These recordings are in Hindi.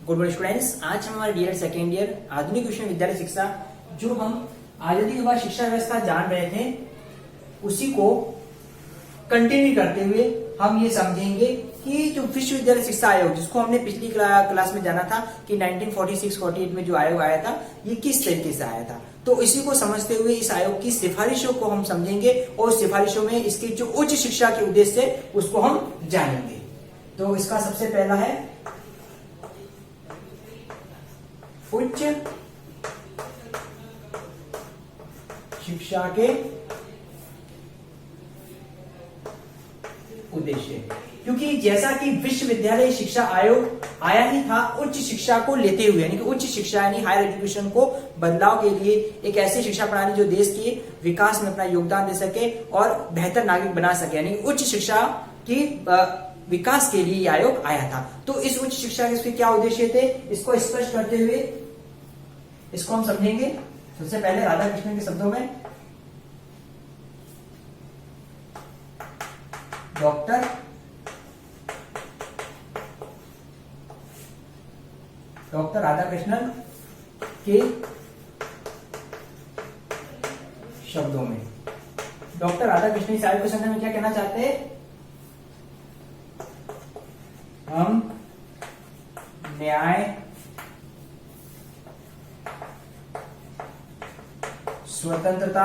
Good morning students. आज हम हमारे डियर सेकेंड ईयर आधुनिक विश्वविद्यालय शिक्षा जो हम आजादी के बाद शिक्षा व्यवस्था जान रहे थे उसी को कंटिन्यू करते हुए हम ये समझेंगे कि जो विश्वविद्यालय शिक्षा आयोग जिसको हमने पिछली क्लास में जाना था कि 1946-48 में जो आयोग आया था ये किस तरीके से आया था, तो इसी को समझते हुए इस आयोग की सिफारिशों को हम समझेंगे और सिफारिशों में इसके जो उच्च शिक्षा के उद्देश्य है उसको हम जानेंगे। तो इसका सबसे पहला है उच्च शिक्षा के उद्देश्य, क्योंकि जैसा कि विश्वविद्यालय शिक्षा आयोग आया ही था उच्च शिक्षा को लेते हुए, यानी कि उच्च शिक्षा यानी हायर एजुकेशन को बदलाव के लिए एक ऐसी शिक्षा प्रणाली जो देश के विकास में अपना योगदान दे सके और बेहतर नागरिक बना सके, यानी उच्च शिक्षा की विकास के लिए आयोग आया था। तो इस उच्च शिक्षा के क्या उद्देश्य थे इसको स्पष्ट करते हुए इसको हम समझेंगे। सबसे पहले राधा कृष्णन के शब्दों में डॉक्टर राधाकृष्णन के शब्दों में डॉक्टर राधाकृष्णन इस आयोग के संदर्भ में क्या कहना चाहते हैं? हम न्याय, स्वतंत्रता,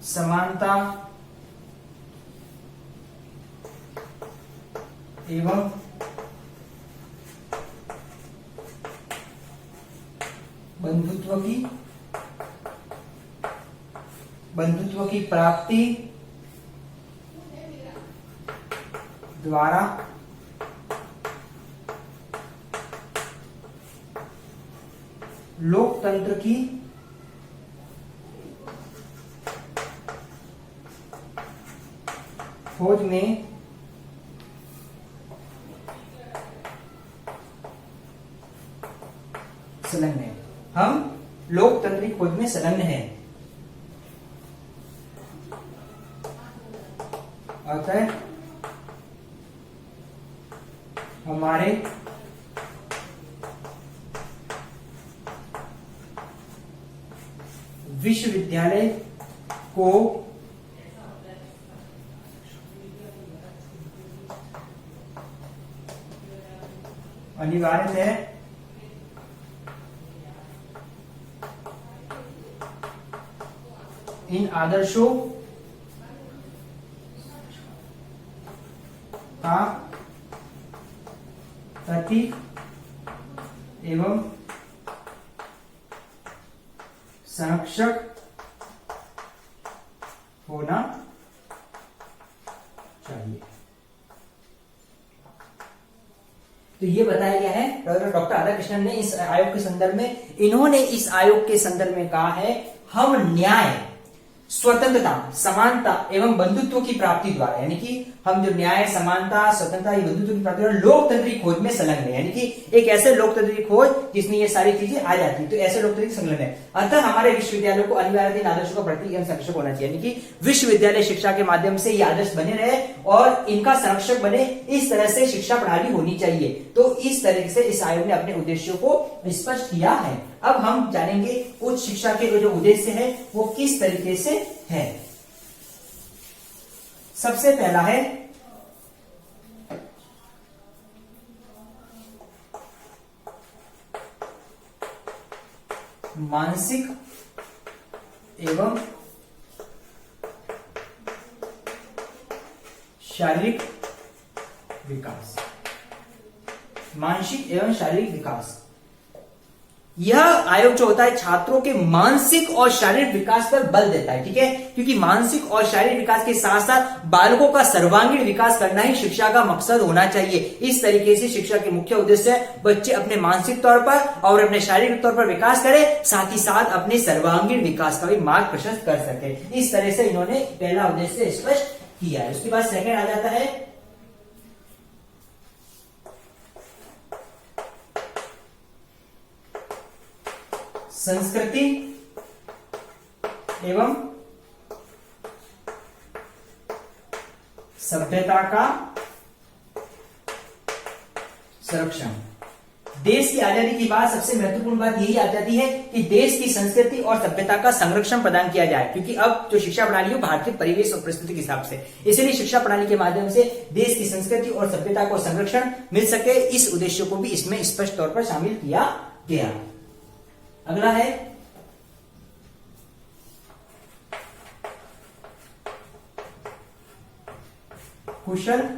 समानता एवं बंधुत्व की प्राप्ति द्वारा लोकतंत्र की खोज में संलग्न है। हम लोकतंत्र की खोज में संलग्न हैं। अतः हमारे विश्वविद्यालय को अनिवार्य है इन आदर्शों का प्रतीक एवं संरक्षक होना चाहिए। तो ये बताया गया है डॉक्टर राधाकृष्णन ने इस आयोग के संदर्भ में, इन्होंने इस आयोग के संदर्भ में कहा है हम न्याय, स्वतंत्रता, समानता एवं बंधुत्व की प्राप्ति द्वारा, यानी कि हम जो न्याय, समानता, स्वतंत्रता, बंधुत्व की प्राप्ति द्वारा लोकतंत्र की खोज में संलग्न है, यानी कि एक ऐसे लोकतंत्र की खोज जिसमें ये सारी चीजें आ जाती है, तो ऐसे लोकतंत्र की संलग्न है। अतः हमारे विश्वविद्यालयों को अनिवार्य इन आदर्शों का प्रतीक एवं संरक्षक होना चाहिए, यानी कि विश्वविद्यालय शिक्षा के माध्यम से ये आदर्श बने रहे और इनका संरक्षक बने, इस तरह से शिक्षा प्रणाली होनी चाहिए। तो इस तरीके से इस आयोग ने अपने उद्देश्यों को स्पष्ट किया है। अब हम जानेंगे उच्च शिक्षा के जो उद्देश्य है वो किस तरीके से है। सबसे पहला है मानसिक एवं शारीरिक विकास। मानसिक एवं शारीरिक विकास, यह आयोग जो होता है छात्रों के मानसिक और शारीरिक विकास पर बल देता है, ठीक है, क्योंकि मानसिक और शारीरिक विकास के साथ साथ बालकों का सर्वांगीण विकास करना ही शिक्षा का मकसद होना चाहिए। इस तरीके से शिक्षा के मुख्य उद्देश्य है बच्चे अपने मानसिक तौर पर और अपने शारीरिक तौर पर विकास करें, साथ ही साथ अपने सर्वांगीण विकास का भी मार्ग प्रशस्त कर सके। इस तरह से इन्होंने पहला उद्देश्य स्पष्ट किया है। उसके बाद सेकंड आ जाता है संस्कृति एवं सभ्यता का संरक्षण। देश की आजादी की बात सबसे महत्वपूर्ण बात यही आ जाती है कि देश की संस्कृति और सभ्यता का संरक्षण प्रदान किया जाए, क्योंकि अब जो शिक्षा प्रणाली है भारतीय परिवेश और परिस्थिति के हिसाब से, इसलिए शिक्षा प्रणाली के माध्यम से देश की संस्कृति और सभ्यता को संरक्षण मिल सके, इस उद्देश्य को भी इसमें स्पष्ट तौर पर शामिल किया गया। अगला है कुशल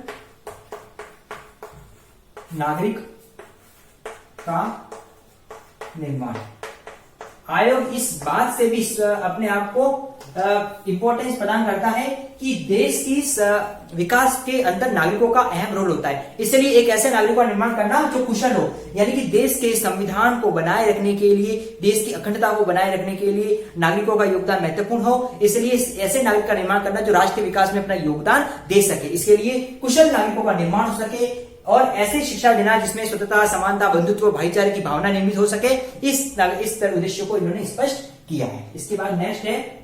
नागरिक का निर्माण। आयोग इस बात से भी अपने आप को इंपॉर्टेंस प्रदान करता है कि देश की विकास के अंदर नागरिकों का अहम रोल होता है, इसलिए एक ऐसे नागरिक का निर्माण करना जो कुशल हो, यानी कि देश के संविधान को बनाए रखने के लिए, देश की अखंडता को बनाए रखने के लिए नागरिकों का योगदान महत्वपूर्ण हो, इसलिए ऐसे नागरिक का निर्माण करना जो राष्ट्र के विकास में अपना योगदान दे सके। इसके लिए कुशल नागरिकों का निर्माण हो सके और ऐसी शिक्षा देना जिसमें स्वतंत्रता, समानता, बंधुत्व, भाईचारे की भावना निर्मित हो सके, इस उद्देश्य को इन्होंने स्पष्ट किया है। इसके बाद नेक्स्ट है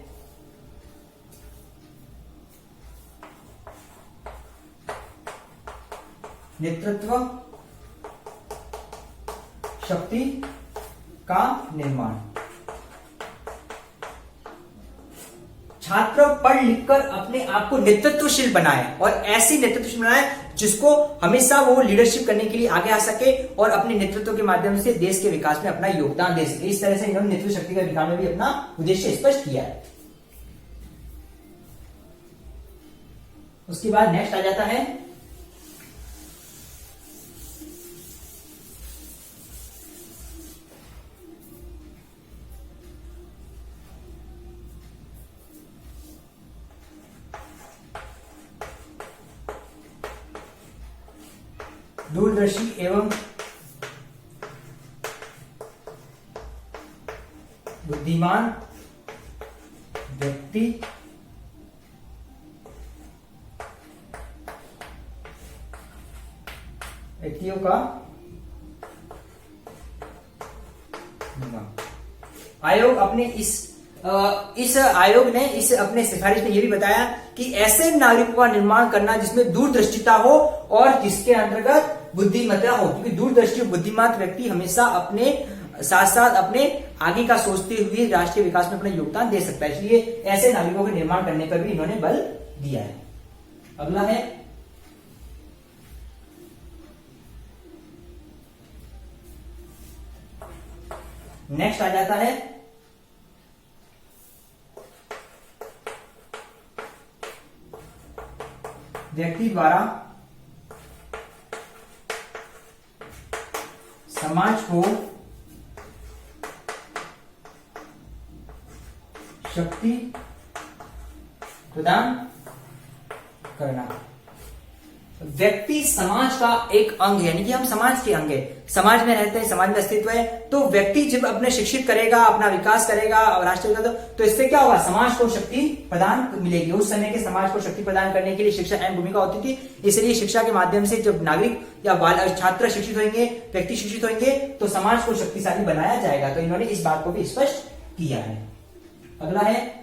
नेतृत्व शक्ति का निर्माण। छात्र पढ़ लिखकर अपने आप को नेतृत्वशील बनाए और ऐसी नेतृत्वशील बनाए जिसको हमेशा वो लीडरशिप करने के लिए आगे आ सके और अपने नेतृत्व के माध्यम से देश के विकास में अपना योगदान दे सके। इस तरह से इन्होंने नेतृत्व शक्ति का विकास में भी अपना उद्देश्य स्पष्ट किया है। उसके बाद नेक्स्ट आ जाता है दूरदर्शी एवं बुद्धिमान व्यक्तियों का निर्माण। आयोग अपने इस आयोग ने इस अपने सिफारिश में यह भी बताया कि ऐसे नागरिकों का निर्माण करना जिसमें दूरदृष्टिता हो और जिसके अंतर्गत बुद्धिमत्ता हो, क्योंकि दूरदृष्टि बुद्धिमान व्यक्ति हमेशा अपने साथ साथ अपने आगे का सोचते हुए राष्ट्रीय विकास में अपना योगदान दे सकता है, इसलिए ऐसे नागरिकों के निर्माण करने पर भी इन्होंने बल दिया है। अगला है नेक्स्ट आ जाता है व्यक्ति द्वारा समाज को शक्ति प्रदान करना। व्यक्ति समाज का एक अंग है, यानी कि हम समाज के अंग है, समाज में रहते हैं, समाज में अस्तित्व है, तो व्यक्ति जब अपने शिक्षित करेगा, अपना विकास करेगा, राष्ट्र विकास, तो इससे क्या होगा, समाज को शक्ति प्रदान मिलेगी। उस समय के समाज को शक्ति प्रदान करने के लिए शिक्षा अहम भूमिका होती थी, इसलिए शिक्षा के माध्यम से जब नागरिक या छात्र शिक्षित होंगे, व्यक्ति शिक्षित होंगे, तो समाज को शक्तिशाली बनाया जाएगा। तो इन्होंने इस बात को भी स्पष्ट किया है। अगला है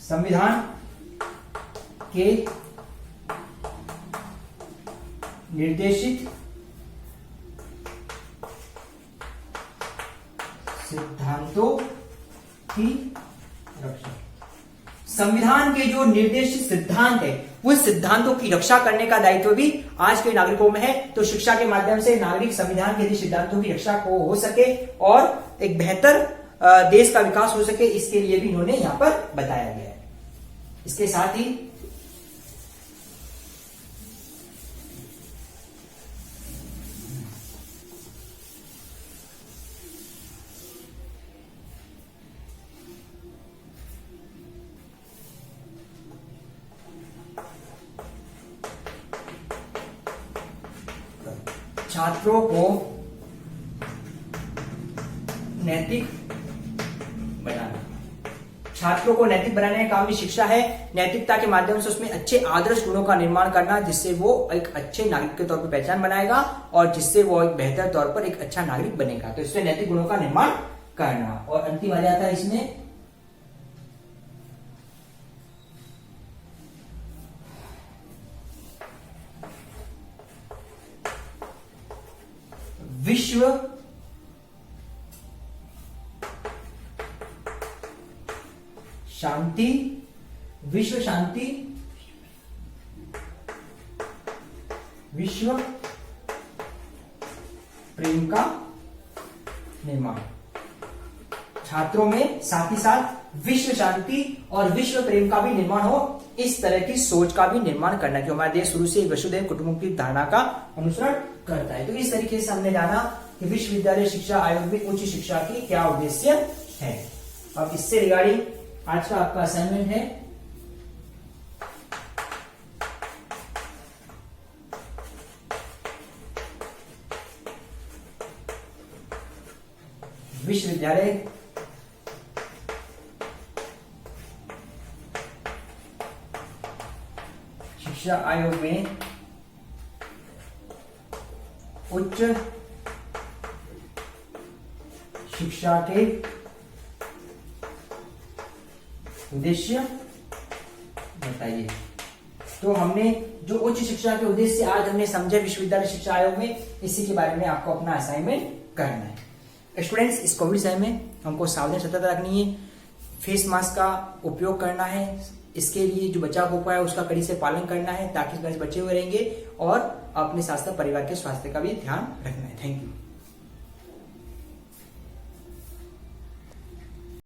संविधान के निर्देशित सिद्धांतों की रक्षा। संविधान के जो निर्देशित सिद्धांत है, उन सिद्धांतों की रक्षा करने का दायित्व भी आज के नागरिकों में है। तो शिक्षा के माध्यम से नागरिक संविधान के सिद्धांतों की रक्षा हो सके और एक बेहतर देश का विकास हो सके, इसके लिए भी इन्होंने यहां पर बताया गया है। इसके साथ ही छात्रों को नैतिक बनाना। छात्रों को नैतिक बनाने का काम भी शिक्षा है। नैतिकता के माध्यम से उसमें अच्छे आदर्श गुणों का निर्माण करना, जिससे वो एक अच्छे नागरिक के तौर पर पहचान बनाएगा और जिससे वो एक बेहतर तौर पर एक अच्छा नागरिक बनेगा। तो इससे नैतिक गुणों का निर्माण करना। और अंतिम आ जाता है इसमें विश्व शांति, विश्व शांति, विश्व प्रेम का निर्माण। छात्रों में साथ ही साथ विश्व शांति और विश्व प्रेम का भी निर्माण हो, इस तरह की सोच का भी निर्माण करना, कि हमारा देश शुरू से वसुधैव कुटुंबकम की धारणा का अनुसरण करता है। तो इस तरीके से हमने जाना कि विश्वविद्यालय शिक्षा आयोग में उच्च शिक्षा की क्या उद्देश्य है। अब इससे रिगार्डिंग आज का आपका असाइनमेंट है, विश्वविद्यालय शिक्षा आयोग में उच्च शिक्षा के उद्देश्य बताइए। तो हमने जो उच्च शिक्षा के उद्देश्य आज हमने समझे विश्वविद्यालय शिक्षा आयोग में, इसी के बारे में आपको अपना असाइनमेंट करना है। स्टूडेंट्स, इस कोविड समय में हमको सावधानी सतर्कता रखनी है, फेस मास्क का उपयोग करना है, इसके लिए जो बचाव उपाय है उसका कड़ी से पालन करना है, ताकि बचे हुए रहेंगे और अपने साथ साथ परिवार के स्वास्थ्य का भी ध्यान रखना है। Thank you.